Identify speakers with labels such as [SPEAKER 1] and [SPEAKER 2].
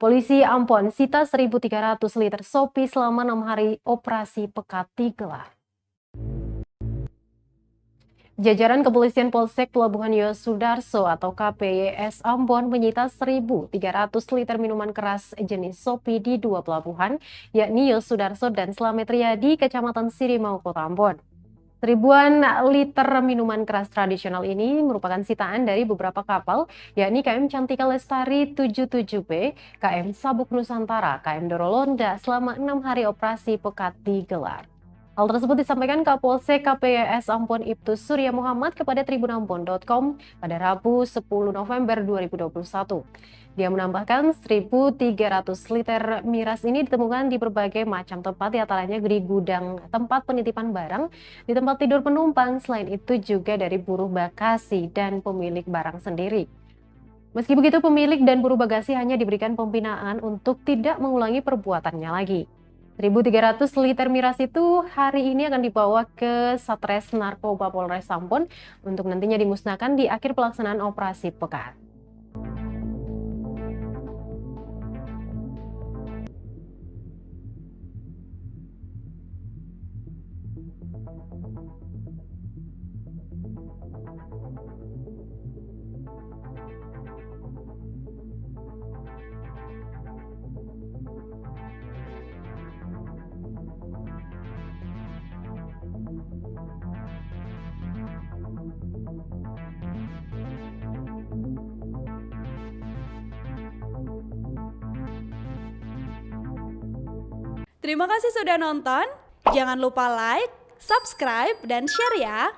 [SPEAKER 1] Polisi Ambon sita 1.300 liter sopi selama 6 hari operasi pekat digelar. Jajaran Kepolisian Polsek Pelabuhan Yosudarso atau KPYS Ambon menyita 1.300 liter minuman keras jenis sopi di 2 pelabuhan, yakni Yosudarso dan Slamet Riyadi, Kecamatan Sirimau, Kota Ambon. Ribuan liter minuman keras tradisional ini merupakan sitaan dari beberapa kapal, yakni KM Cantika Lestari 77B, KM Sabuk Nusantara, KM Dorolonda selama 6 hari operasi pekat digelar. Hal tersebut disampaikan Kapolsek KPYS Ambon Ibtu Surya Muhammad kepada tribunambon.com pada Rabu 10 November 2021. Dia menambahkan 1.300 liter miras ini ditemukan di berbagai macam tempat, diantaranya di gudang tempat penitipan barang, di tempat tidur penumpang, selain itu juga dari buruh bagasi dan pemilik barang sendiri. Meski begitu, pemilik dan buruh bagasi hanya diberikan pembinaan untuk tidak mengulangi perbuatannya lagi. 1.300 liter miras itu hari ini akan dibawa ke Satres Narkoba Polres Ambon untuk nantinya dimusnahkan di akhir pelaksanaan operasi pekat.
[SPEAKER 2] Terima kasih sudah nonton. Jangan lupa like, subscribe, dan share ya.